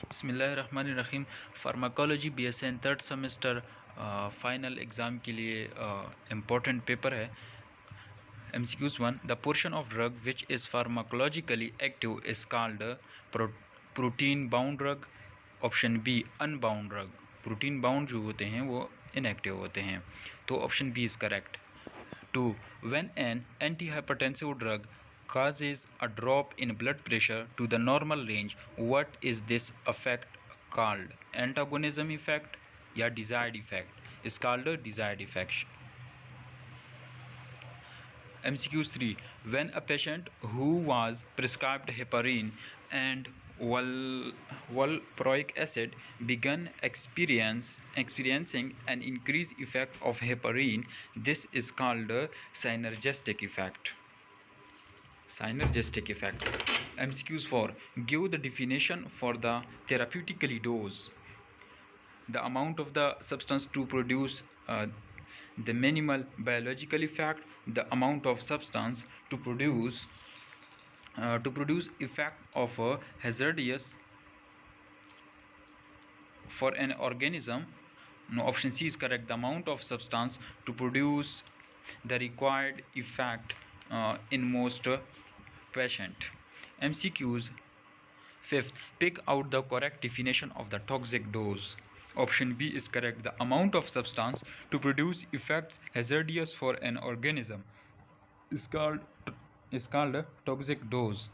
बिस्मिल्लाहिर्रहमानिर्रहीम। Pharmacology BSN third semester final exam के लिए इम्पोर्टेंट पेपर है। MCQs 1, the portion of drug which is pharmacologically active is called protein bound drug. Option B unbound drug. Protein bound जो होते हैं वो inactive होते हैं, तो option B is correct. 2. When an antihypertensive drug causes a drop in blood pressure to the normal range, what is this effect called? Antagonism effect या desired effect? Is called a desired effect. MCQs 3. When a patient who was prescribed heparin and valproic acid began experiencing an increased effect of heparin, this is called a synergistic effect. Synergistic effect. MCQs 4. Give the definition for the therapeutically dose. The amount of the substance to produce the minimal biological effect, the amount of substance to produce effect of a hazardous for an organism. No, option C is correct. The amount of substance to produce the required effect in most patient. MCQs. Fifth, pick out the correct definition of the toxic dose. Option B is correct. The amount of substance to produce effects hazardous for an organism is called toxic dose.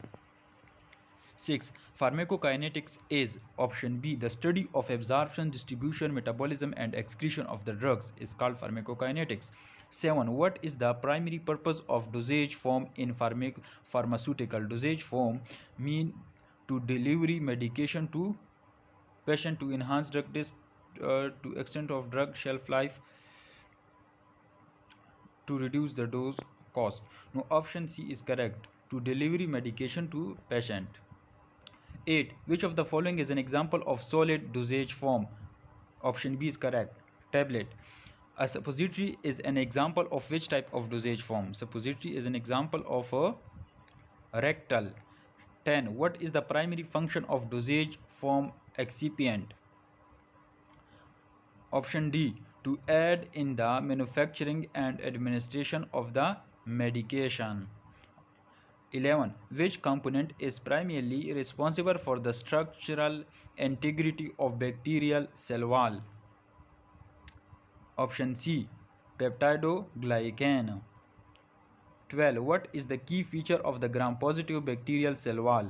6. Pharmacokinetics is option B. The study of absorption, distribution, metabolism and excretion of the drugs is called pharmacokinetics. 7. What is the primary purpose of dosage form in pharmaceutical? Dosage form mean to deliver medication to patient to enhance drug test, to extent of drug shelf life, to reduce the dose cost. No, option C is correct. To deliver medication to patient. 8. Which of the following is an example of solid dosage form? Option B is correct. Tablet. A suppository is an example of which type of dosage form? Suppository is an example of a rectal. 10. What is the primary function of dosage form excipient? Option D. To aid in the manufacturing and administration of the medication. 11. Which component is primarily responsible for the structural integrity of bacterial cell wall? Option C. Peptidoglycan. 12. What is the key feature of the gram-positive bacterial cell wall?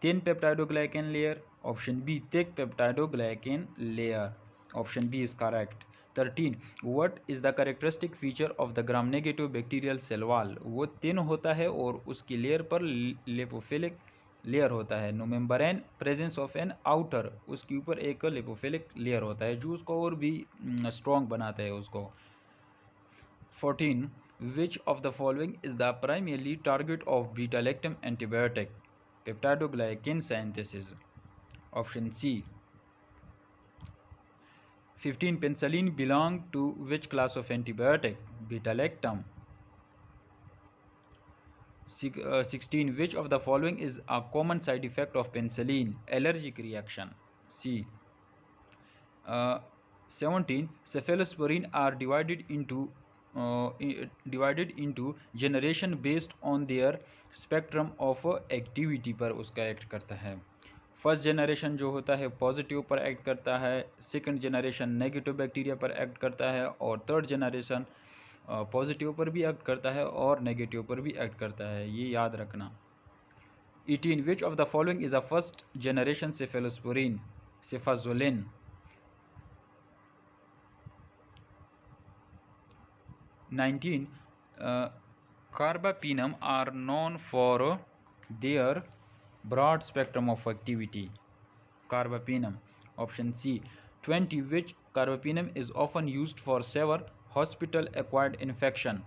Thin peptidoglycan layer. Option B. Thick peptidoglycan layer. Option B is correct. 13. What is the characteristic feature of the gram negative bacterial cell wall? वो thin होता है और उसकी layer पर lipophilic layer होता है. No membrane presence of an outer, उसके ऊपर एक लिपोफिलिक लेयर होता है जो उसको और भी स्ट्रॉन्ग बनाता है उसको. 14. Which of the following is the primarily target of beta-lactam antibiotic? Peptidoglycan synthesis. Option C. 15. Penicillin belong to which class of antibiotic? Beta-lactam. 16. Which of the following is a common side effect of penicillin? Allergic reaction. C. 17. Cephalosporin are divided into generation based on their spectrum of activity पर उसका act करता है. First generation जो होता है positive पर act करता है, सेकंड जनरेशन नेगेटिव बैक्टीरिया पर एक्ट करता है और थर्ड जनरेशन पॉजिटिव पर भी एक्ट करता है और नेगेटिव पर भी एक्ट करता है, ये याद रखना. 18. Which of the following is a first generation cephalosporin? Cefazolin. 19. Carbapenem are known for their broad spectrum of activity. Carbapenem. Option C. 20. Which carbapenem is often used for severe hospital acquired infection?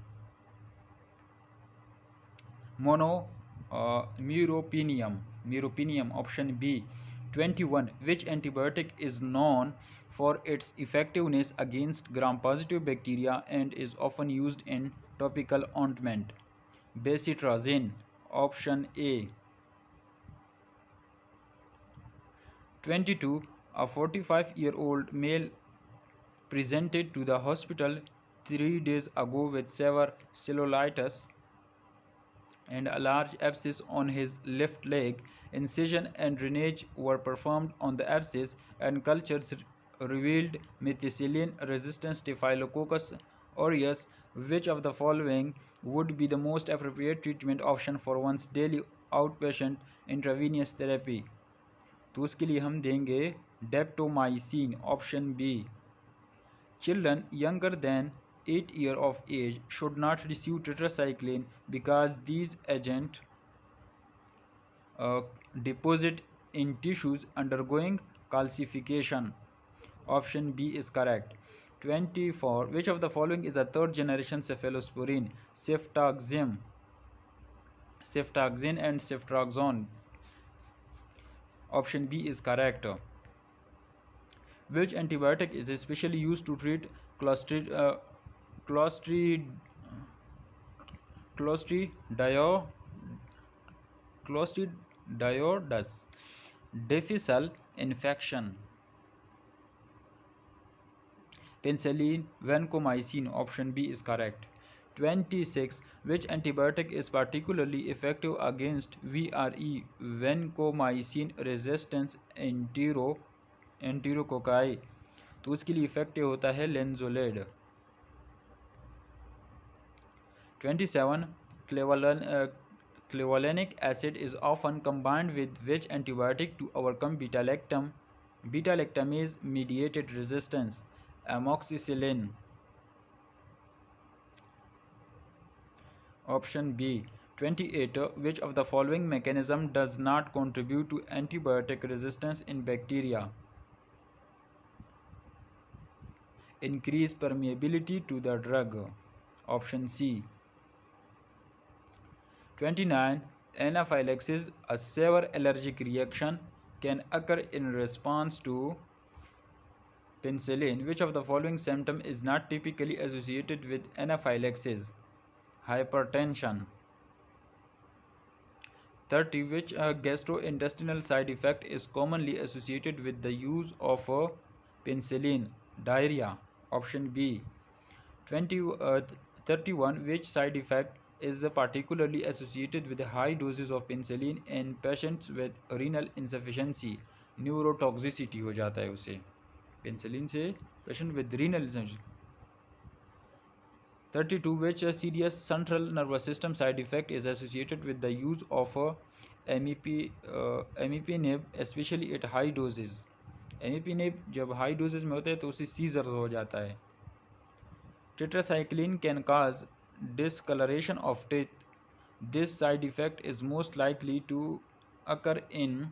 Meropenem. Option B. 21. Which antibiotic is known for its effectiveness against gram-positive bacteria and is often used in topical ointment? Bezitrozin. Option A. 22. A 45-year-old male presented to the hospital 3 days ago with severe cellulitis and a large abscess on his left leg. Incision and drainage were performed on the abscess, and cultures revealed methicillin-resistant Staphylococcus aureus. Which of the following would be the most appropriate treatment option for one's daily outpatient intravenous therapy? तो उसके लिए हम देंगे daptomycin, option B. Children younger than 8 years of age should not receive tetracycline because these agents uh, deposit in tissues undergoing calcification. Option B is correct. 24. Which of the following is a third generation cephalosporin? Ceftaxime and ceftriaxone. Option B is correct. Which antibiotic is especially used to treat Clostridium difficile infection? Penicillin, vancomycin. Option B is correct. 26. Which antibiotic is particularly effective against VRE, vancomycin resistance एंटीरोकोकाई? तो उसके लिए effective होता है लेंजोलेड. 27. Clavulanic acid is often combined with which antibiotic to overcome beta-lactamase mediated resistance? Amoxicillin. Option B. 28. Which of the following mechanism does not contribute to antibiotic resistance in bacteria? Increase permeability to the drug. Option C. 29. Anaphylaxis, a severe allergic reaction, can occur in response to penicillin. Which of the following symptom is not typically associated with anaphylaxis? Hypertension. 30. Which gastrointestinal side effect is commonly associated with the use of penicillin? Diarrhea. Option B. 31. Which side effect is particularly associated with high doses of penicillin in patients with renal insufficiency? Neurotoxicity हो जाता है उसे penicillin से patient with renal insufficiency. 32. Which serious central nervous system side effect is associated with the use of amipininib, especially at high doses? amipininib जब high doses में होता है तो उसे सीजर हो जाता है. Tetracycline can cause discoloration of teeth. This side effect is most likely to occur in,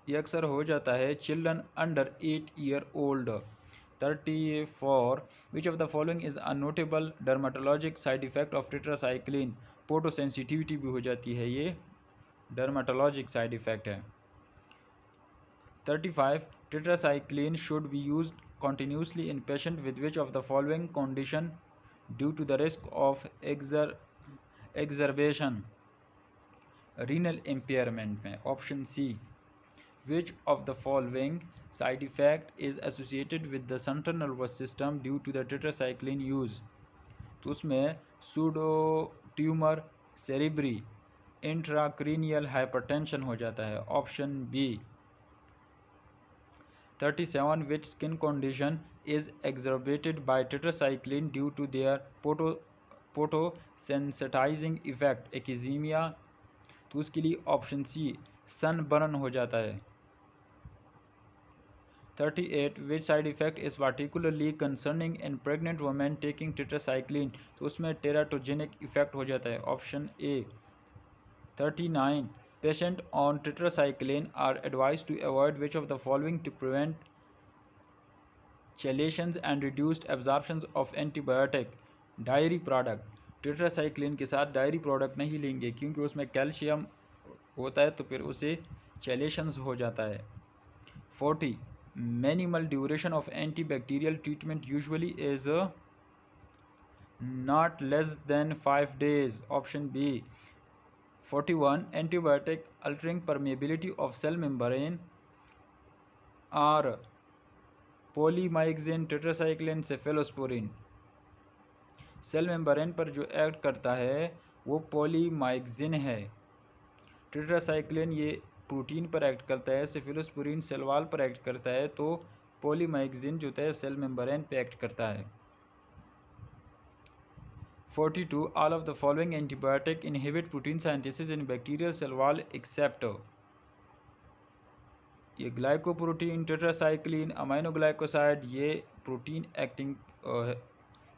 ये अक्सर हो जाता है children under 8 year old. 34. Which of the following is a notable dermatologic side effect of tetracycline? Photosensitivity भी हो जाती है, ये dermatologic side effect है. 35. Tetracycline should be used continuously in patient with which of the following condition due to the risk of exacerbation? Renal impairment में. Option C. Which of the following side effect is associated with the central nervous system due to the tetracycline use? तो उसमें pseudotumor cerebri, intracranial hypertension हो जाता है. Option B. 37. Which skin condition is exacerbated by tetracycline due to their photosensitizing effect? Eczema. तो उसके लिए option C sunburn हो जाता है. 38. Which side effect is particularly concerning in pregnant women taking tetracycline? तो उसमें teratogenic effect हो जाता है. Option A. 39. Patients on tetracycline are advised to avoid which of the following to prevent chelations and reduced absorption of antibiotic? Dairy product. Tetracycline के साथ diary product नहीं लेंगे क्योंकि उसमें कैल्शियम होता है, तो फिर उसे चेलेशंस हो जाता है. 40. Minimal duration of antibacterial treatment usually is not less than 5 days. Option B. 41. Antibiotic altering permeability of cell membrane are polymyxin, tetracycline, cephalosporin. Cell membrane पर जो एक्ट करता है वो पॉलीमाइक्सिन है। टेट्रासाइक्लिन ये प्रोटीन पर एक्ट करता है, सेफिलोस्पोरिन सेल वॉल पर एक्ट करता है, तो पॉलीमाइक्सिन जो है सेल मेम्ब्रेन पे एक्ट करता है। 42. All of the following antibiotic inhibit protein synthesis in bacterial cell wall except ये ग्लाइकोप्रोटीन, टेट्रासाइक्लिन, अमाइनोग्लाइकोसाइड ये प्रोटीन एक्टिंग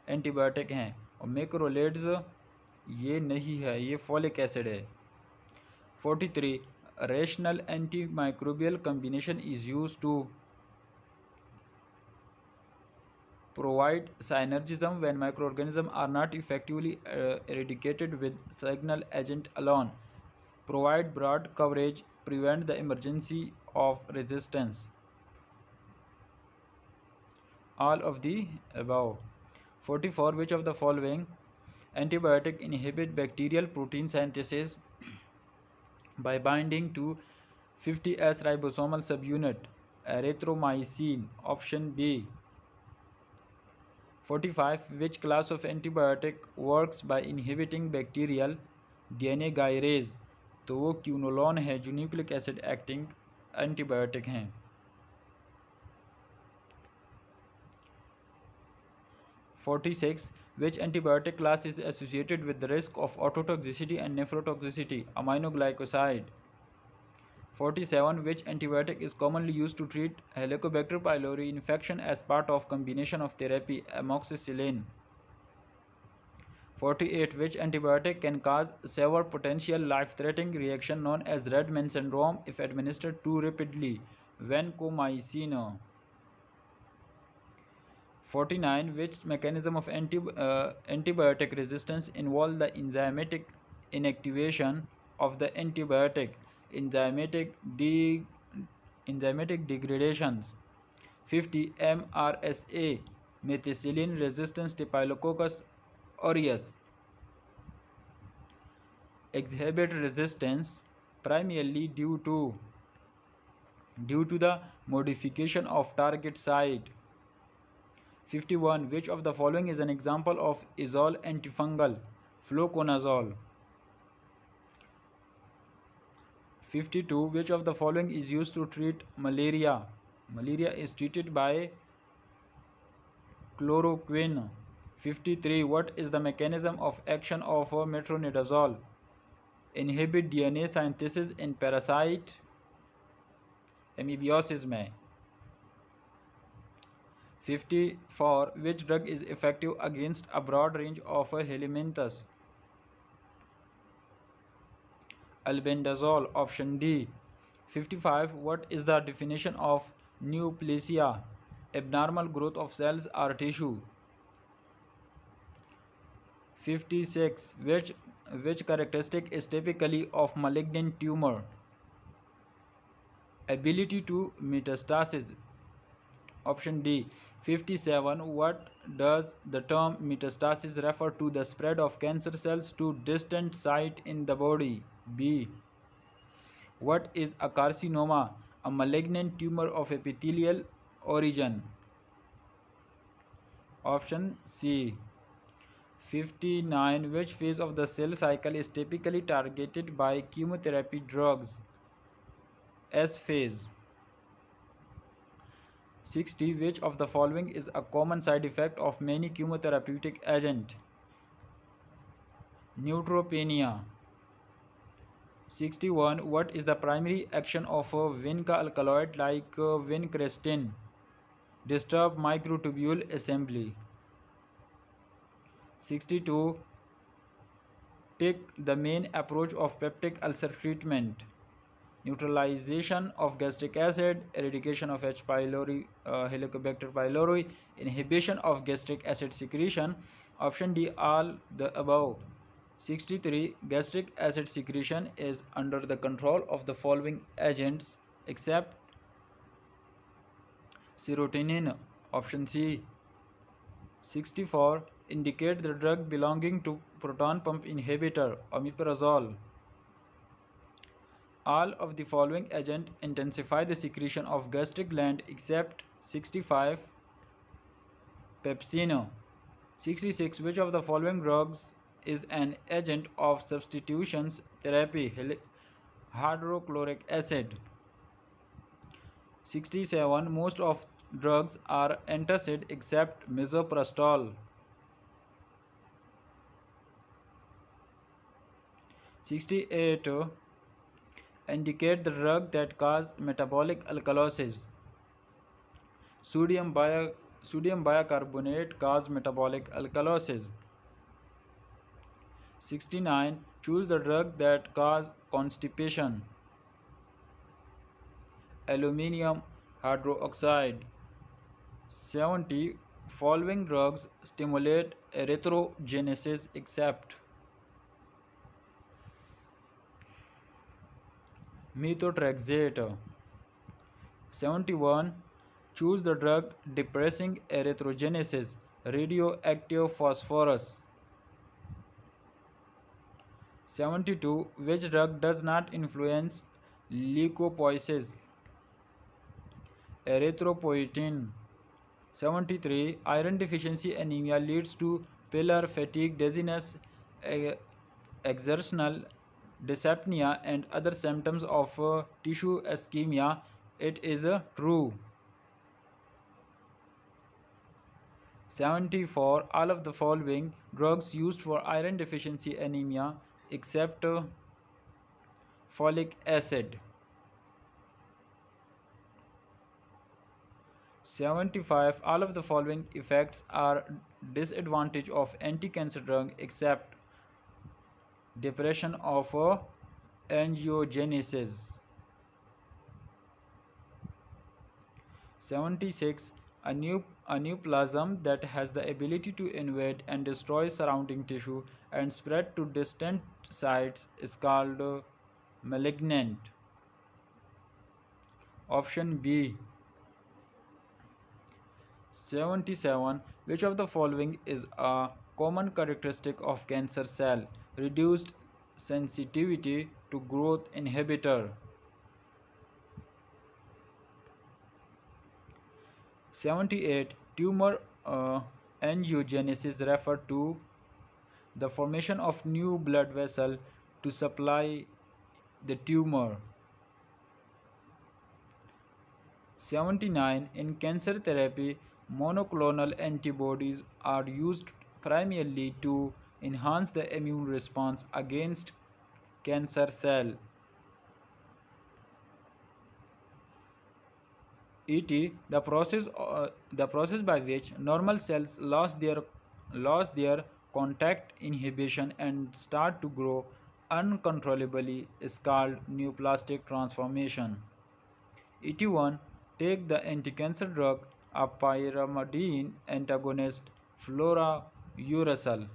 एंटीबायोटिक हैं, और मैक्रोलेड्स ये नहीं है, ये फॉलिक एसिड है। 43. Rational antimicrobial combination is used to provide synergism when microorganisms are not effectively eradicated with signal agent alone, provide broad coverage, prevent the emergency of resistance. All of the above. 44. Which of the following antibiotic inhibit bacterial protein synthesis by binding to 50S ribosomal subunit erythromycin? Option B. 45. Which class of antibiotic works by inhibiting bacterial DNA gyrase? तो वो क्यूनोलॉन है जो nucleic acid acting antibiotic हैं। 46. Which antibiotic class is associated with the risk of ototoxicity and nephrotoxicity? Aminoglycoside. 47. Which antibiotic is commonly used to treat Helicobacter pylori infection as part of combination of therapy? Amoxicillin. 48. Which antibiotic can cause severe potential life-threatening reaction known as Redman syndrome if administered too rapidly? Vancomycin. 49. Which mechanism of antibiotic resistance involve the enzymatic inactivation of the antibiotic? Enzymatic degradations. 50. MRSA methicillin resistant Staphylococcus aureus exhibit resistance primarily due to the modification of target site. 51. Which of the following is an example of azole antifungal? Fluconazole. 52. Which of the following is used to treat malaria? Malaria is treated by chloroquine. 53. What is the mechanism of action of metronidazole? Inhibit DNA synthesis in parasite amoebiasis में. 54. Which drug is effective against a broad range of helminths? Albendazole. Option D. 55. What is the definition of neoplasia? Abnormal growth of cells or tissue. 56. Which characteristic is typically of malignant tumor? Ability to metastasis. Option D. 57. What does the term metastasis refer to? The spread of cancer cells to distant site in the body. B. What is a carcinoma? A malignant tumor of epithelial origin. Option C. 59. Which phase of the cell cycle is typically targeted by chemotherapy drugs? S phase. 60. Which of the following is a common side effect of many chemotherapeutic agents? Neutropenia. 61. What is the primary action of a vinca alkaloid like vincrestin? Disturb microtubule assembly. 62. Take the main approach of peptic ulcer treatment. Neutralization of gastric acid, eradication of H. pylori, Helicobacter pylori, inhibition of gastric acid secretion. Option D. All the above. 63. Gastric acid secretion is under the control of the following agents except serotonin. Option C. 64. Indicate the drug belonging to proton pump inhibitor. Omeprazole. All of the following agents intensify the secretion of gastric gland except 65 pepsino. 66. Which of the following drugs is an agent of substitution therapy? Hydrochloric acid. 67. Most of drugs are antacid except misoprostol. 68. Indicate the drug that cause metabolic alkalosis. Sodium bicarbonate cause metabolic alkalosis. 69. Choose the drug that cause constipation. Aluminium hydroxide. 70. Following drugs stimulate erythrogenesis except methotrexate. 71. Choose the drug depressing erythrogenesis. Radioactive phosphorus. 72. Which drug does not influence leukopoiesis? Erythropoietin. 73. Iron deficiency anemia leads to pallor, fatigue, dizziness, exertional dyspnea, and other symptoms of tissue ischemia. It is true. 74. All of the following drugs used for iron deficiency anemia except folic acid. 75. All of the following effects are disadvantage of anti-cancer drug except depression of angiogenesis. 76. A neoplasm that has the ability to invade and destroy surrounding tissue and spread to distant sites is called malignant. Option B. 77. Which of the following is a common characteristic of cancer cell? Reduced sensitivity to growth inhibitor. 78. Tumor angiogenesis refer to the formation of new blood vessel to supply the tumor. 79. In cancer therapy, monoclonal antibodies are used primarily to enhance the immune response against cancer cell. E.t. the process by which normal cells lost their contact inhibition and start to grow uncontrollably is called neoplastic transformation. 81. Take the anti-cancer drug a pyrimidine antagonist fluorouracil.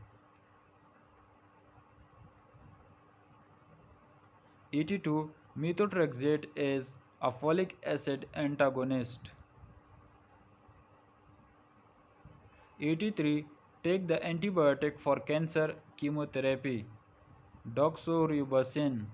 82. Methotrexate is a folic acid antagonist. 83. Take the antibiotic for cancer chemotherapy, doxorubicin.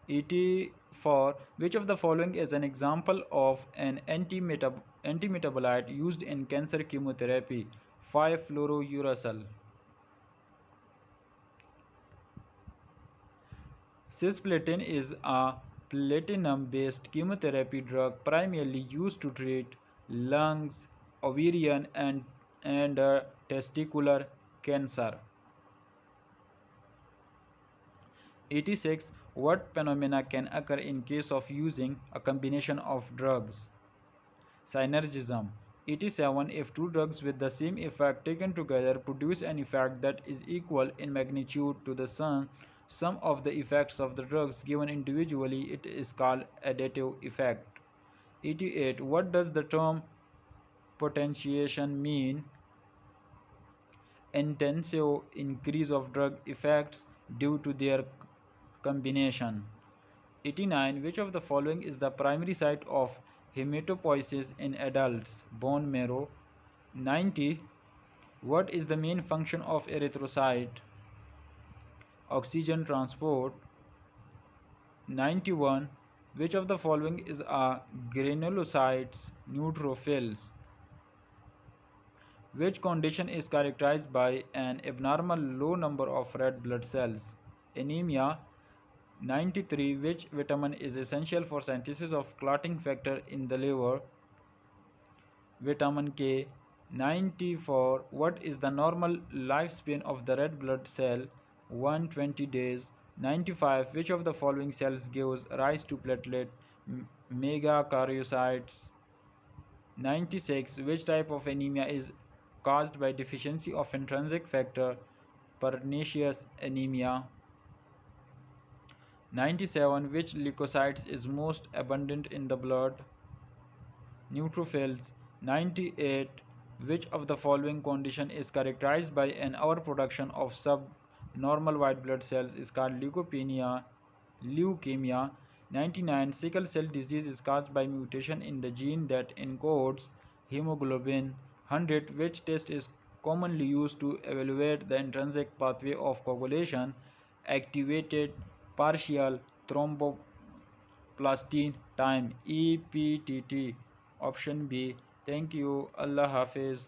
84. Which of the following is an example of an antimetabolite used in cancer chemotherapy? 5-fluorouracil. Cisplatin is a platinum-based chemotherapy drug primarily used to treat lungs, ovarian, and testicular cancer. 86. What phenomena can occur in case of using a combination of drugs? Synergism. 87. If two drugs with the same effect taken together produce an effect that is equal in magnitude to the sum of the effects of the drugs given individually, it is called additive effect. 88. What does the term potentiation mean? Intensive increase of drug effects due to their combination. 89. Which of the following is the primary site of hematopoiesis in adults? Bone marrow. 90. What is the main function of erythrocyte? Oxygen transport. 91. Which of the following is a granulocytes neutrophils? Which condition is characterized by an abnormal low number of red blood cells? Anemia. 93. Which vitamin is essential for synthesis of clotting factor in the liver? Vitamin K. 94. What is the normal lifespan of the red blood cell? 120 days. 95. Which of the following cells gives rise to platelet megakaryocytes? 96. Which type of anemia is caused by deficiency of intrinsic factor? Pernicious anemia. 97. Which leukocytes is most abundant in the blood? Neutrophils. 98. Which of the following condition is characterized by an overproduction of subnormal white blood cells is called leukopenia? 99. Sickle cell disease is caused by mutation in the gene that encodes hemoglobin. 100. Which test is commonly used to evaluate the intrinsic pathway of coagulation? Activated partial thromboplastin time, EPTT. Option B. Thank you. Allah Hafiz.